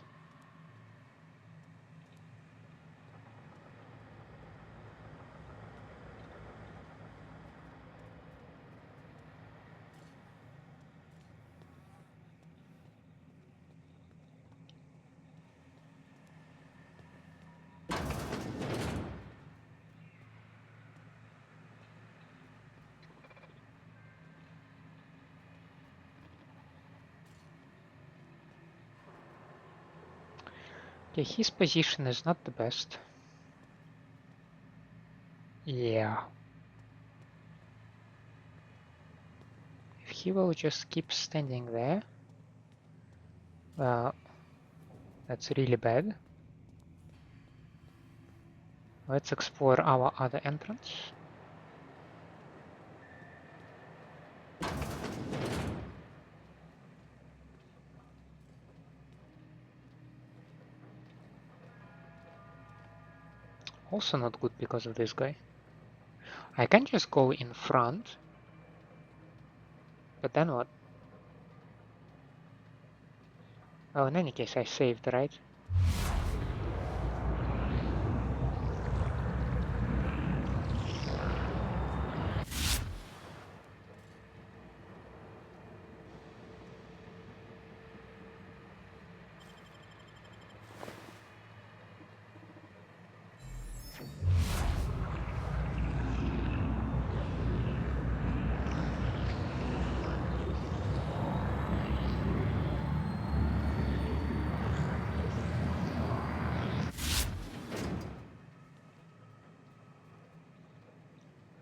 Okay, his position is not the best. Yeah. If he will just keep standing there, well, that's really bad. Let's explore our other entrance. Also not good because of this guy. I can just go in front. But then what? Oh, in any case, I saved, right?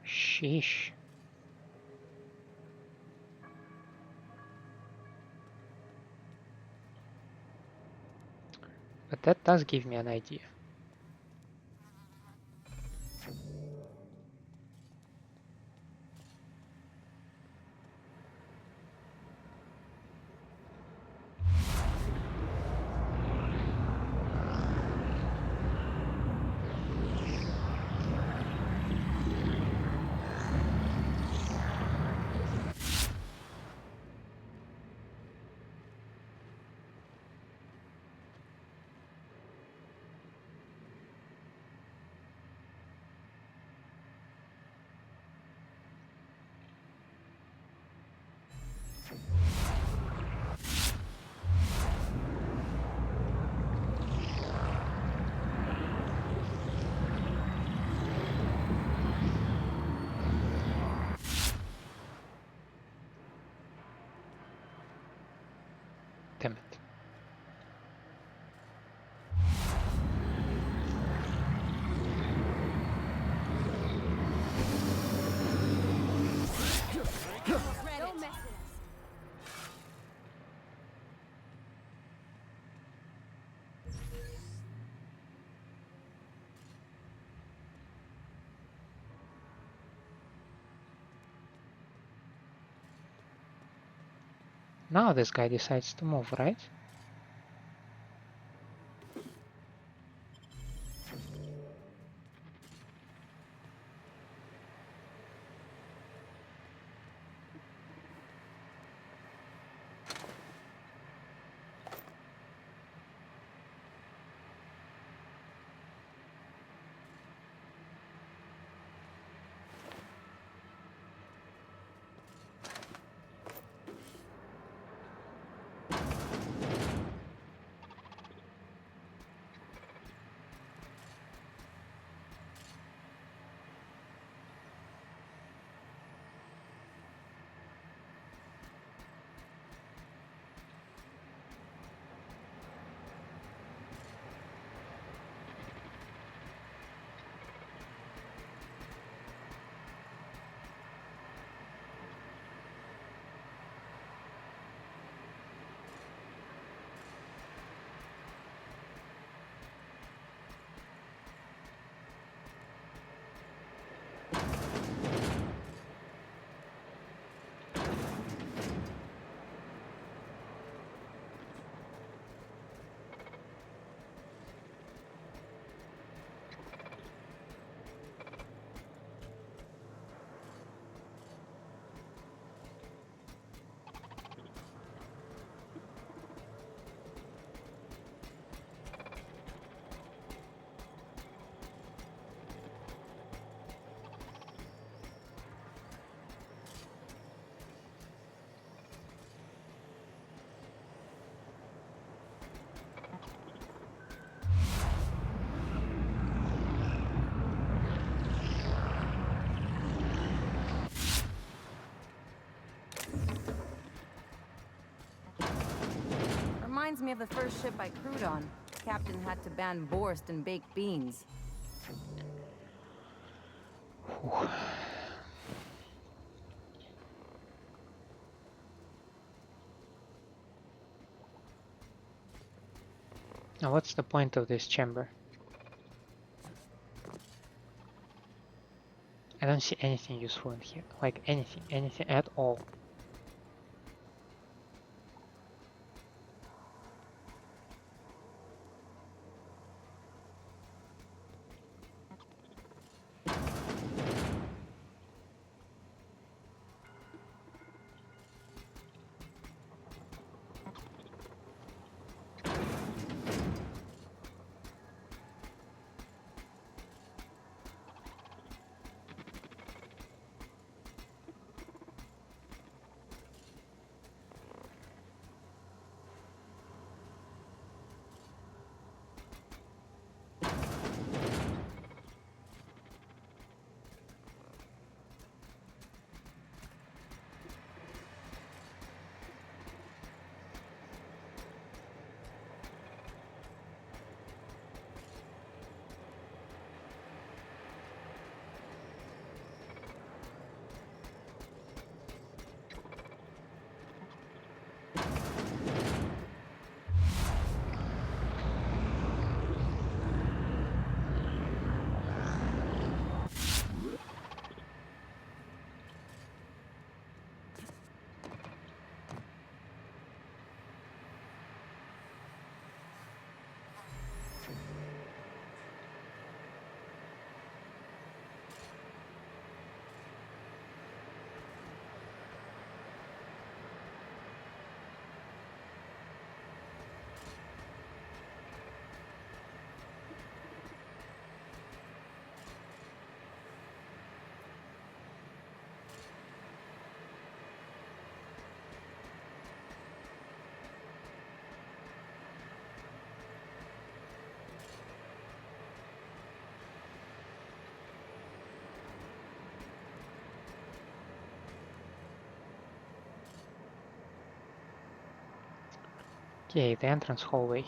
Sheesh. But that does give me an idea. Damn it. Don't mess with us. Now this guy decides to move, right? reminds me of the first ship I crewed on. Captain had to ban borscht and baked beans. Now what's the point of this chamber? I don't see anything useful in here. Like anything at all. Okay, the entrance hallway.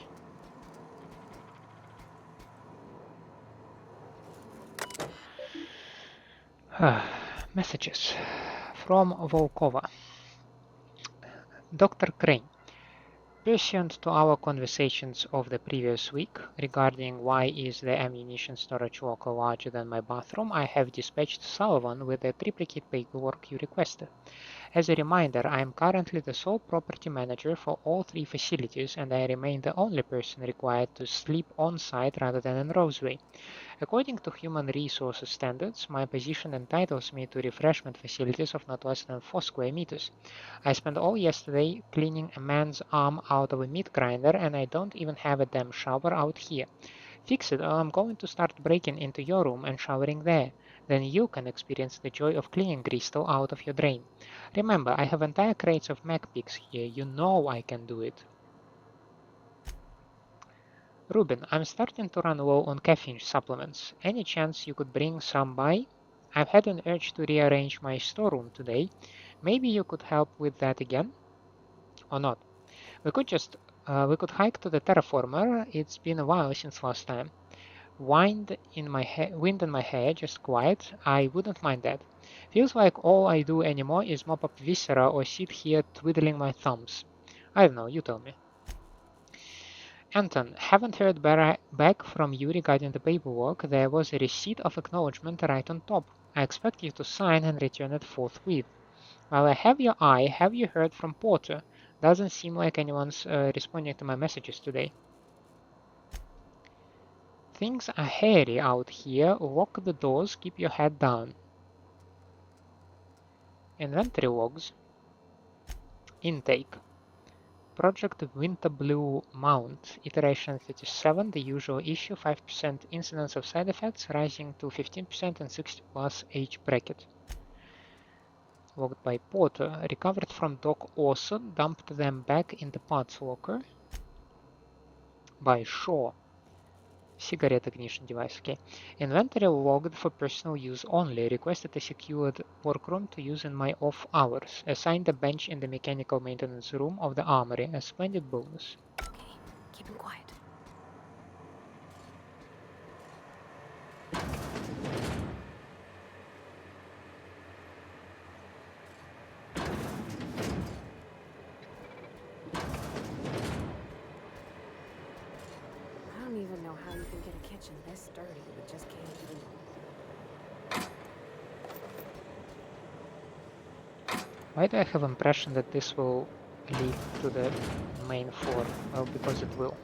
Messages from Volkova. Dr. Crane. Pursuant to our conversations of the previous week regarding why is the ammunition storage locker larger than my bathroom, I have dispatched Sullivan with the triplicate paperwork you requested. As a reminder, I am currently the sole property manager for all 3 facilities, and I remain the only person required to sleep on-site rather than in Roseway. According to human resources standards, my position entitles me to refreshment facilities of not less than 4 square meters. I spent all yesterday cleaning a man's arm out of a meat grinder, and I don't even have a damn shower out here. Fix it, or I'm going to start breaking into your room and showering there. Then you can experience the joy of cleaning crystal out of your drain. Remember, I have entire crates of Mac picks here. You know I can do it. Ruben, I'm starting to run low on caffeine supplements. Any chance you could bring some by? I've had an urge to rearrange my storeroom today. Maybe you could help with that again? Or not? We could hike to the terraformer. It's been a while since last time. Wind in my hair, just quiet. I wouldn't mind that. Feels like all I do anymore is mop up viscera or sit here twiddling my thumbs. I don't know, you tell me. Anton, haven't heard back from you regarding the paperwork. There was a receipt of acknowledgement right on top. I expect you to sign and return it forthwith. While I have your eye, have you heard from Porter? Doesn't seem like anyone's responding to my messages today. Things are hairy out here. Lock the doors, keep your head down. Inventory logs. Intake. Project Winterblue Mount, iteration 37, the usual issue, 5% incidence of side effects, rising to 15% and 60 plus age bracket. Logged by Porter, recovered from Doc Orson, dumped them back in the parts locker. By Shaw. Cigarette ignition device, okay. Inventory logged for personal use only. Requested a secured workroom to use in my off hours. Assigned a bench in the mechanical maintenance room of the Armory. A splendid bonus. Okay, keep him quiet. I don't even know how you can get a kitchen this dirty with just canned food. Why do I have impression that this will lead to the main floor? Well, because it will.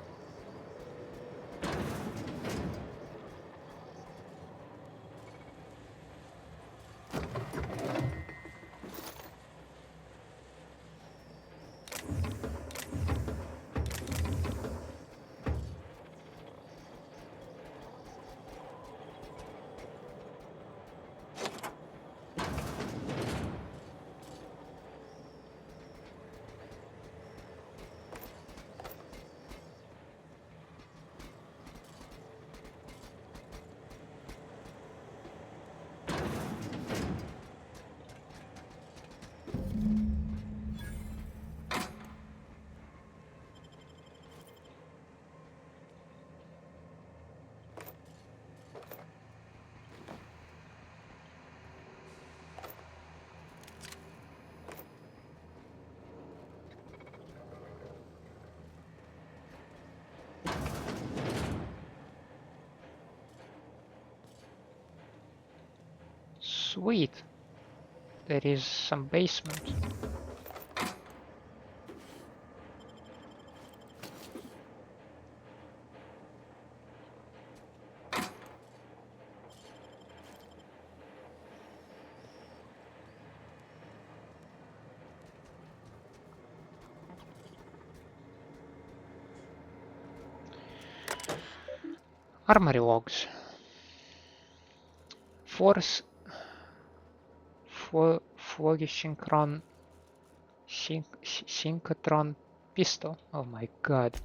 Sweet. There is some basement. Armory logs. Force Flogisynchron Synchrotron pistol. Oh my god.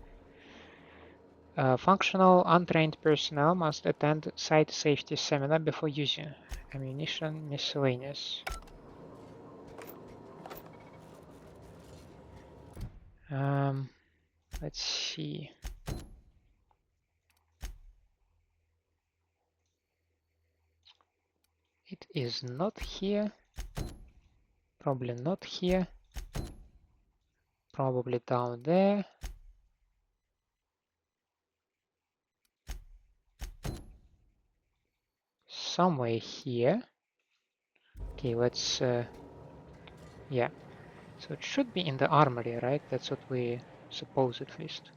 Functional untrained personnel must attend site safety seminar before using. Ammunition miscellaneous. Let's see. It is not here. Probably not here. Probably down there. Somewhere here. Okay, let's yeah. So it should be in the armory, right? That's what we suppose at least.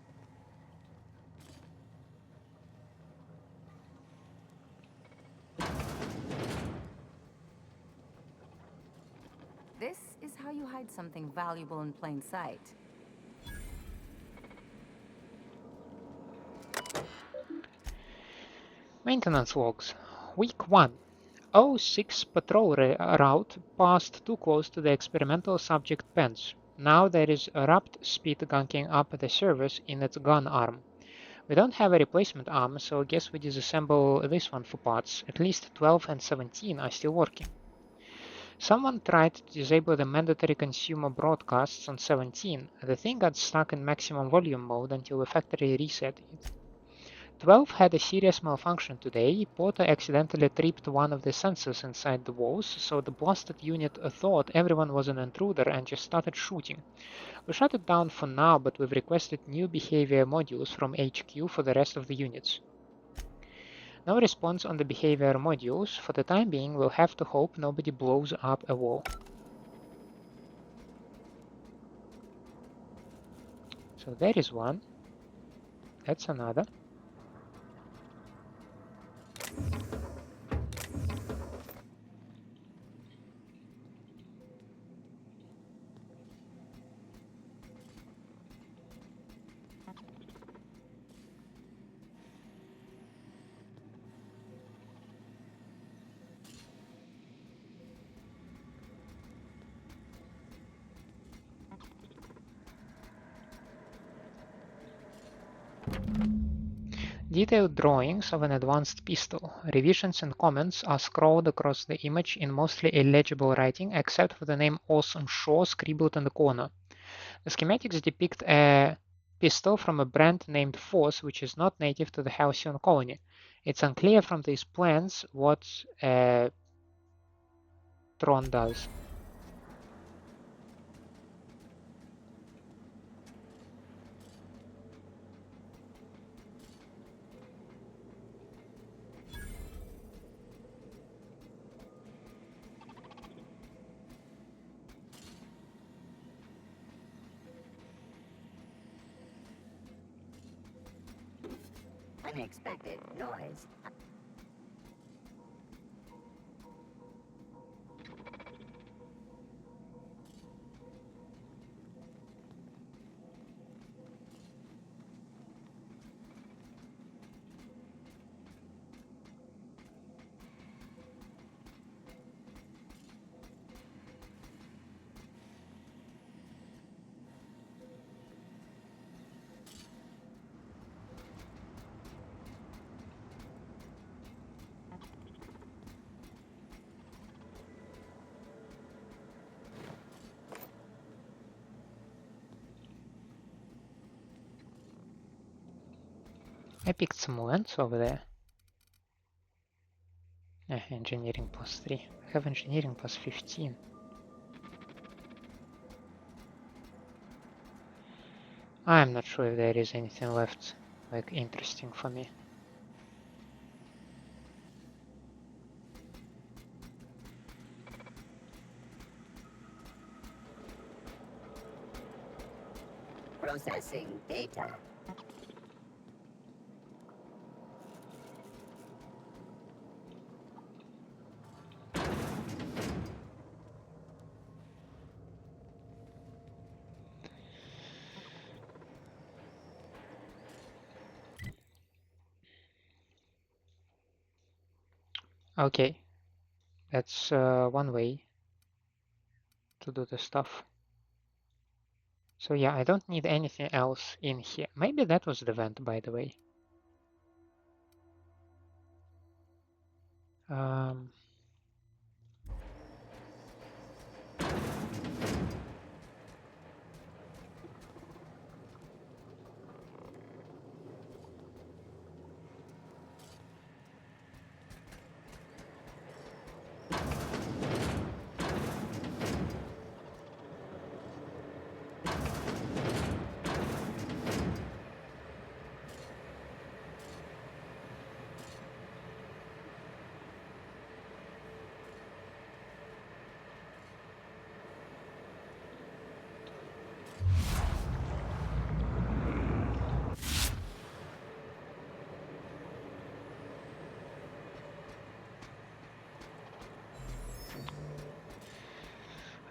This is how you hide something valuable in plain sight. Maintenance logs. Week 1. 06 patrol route passed too close to the experimental subject pens. Now there is a rapt speed gunking up the service in its gun arm. We don't have a replacement arm, so I guess we disassemble this one for parts. At least 12 and 17 are still working. Someone tried to disable the mandatory consumer broadcasts on 17. The thing got stuck in maximum volume mode until the factory reset it. 12 had a serious malfunction today. Porter accidentally tripped one of the sensors inside the walls, so the blasted unit thought everyone was an intruder and just started shooting. We shut it down for now, but we've requested new behavior modules from HQ for the rest of the units. No response on the behavior modules. For the time being, we'll have to hope nobody blows up a wall. So there is one. That's another. Detailed drawings of an advanced pistol. Revisions and comments are scrawled across the image in mostly illegible writing, except for the name Orson Shaw scribbled in the corner. The schematics depict a pistol from a brand named Force, which is not native to the Halcyon colony. It's unclear from these plans what Tron does. Unexpected noise. I picked some lands over there. Engineering plus 3. I have engineering plus 15. I'm not sure if there is anything left, like, interesting for me. Processing data. Okay, that's one way to do the stuff. So yeah, I don't need anything else in here. Maybe that was the vent, by the way.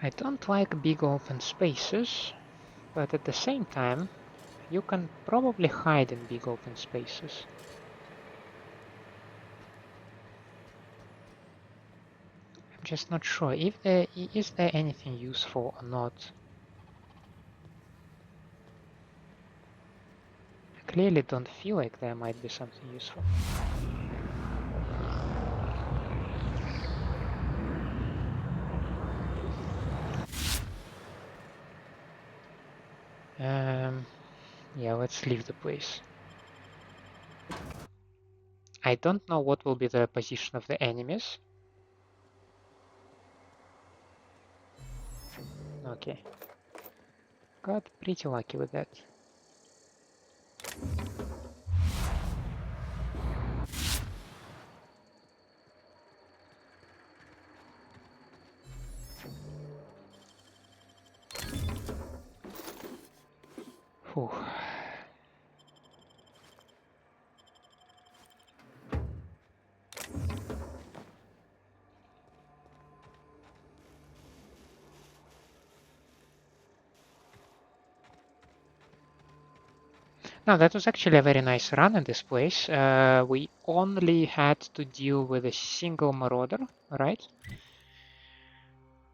I don't like big open spaces, but at the same time, you can probably hide in big open spaces. I'm just not sure if is there anything useful or not. I clearly don't feel like there might be something useful. Yeah, let's leave the place. I don't know what will be the position of the enemies. Okay. Got pretty lucky with that. Whew. Now that was actually a very nice run in this place. We only had to deal with a single marauder, right?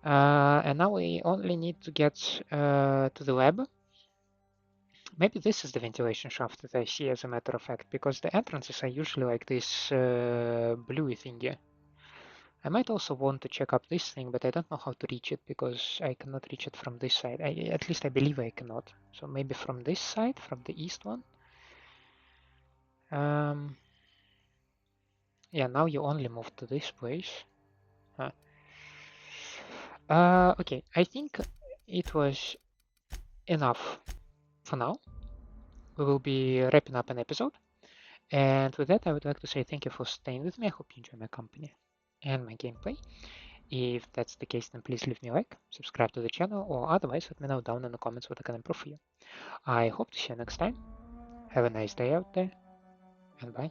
And now we only need to get to the lab. Maybe this is the ventilation shaft that I see, as a matter of fact, because the entrances are usually like this bluey thingy. I might also want to check up this thing, but I don't know how to reach it because I cannot reach it from this side. At least I believe I cannot. So maybe from this side, from the east one. Yeah, now you only move to this place. Huh. Okay, I think it was enough for now. We will be wrapping up an episode. And with that, I would like to say thank you for staying with me. I hope you enjoy my company and my gameplay. If that's the case, then please leave me a like, subscribe to the channel, or otherwise let me know down in the comments what I can improve for you. I hope to see you next time. Have a nice day out there, and bye.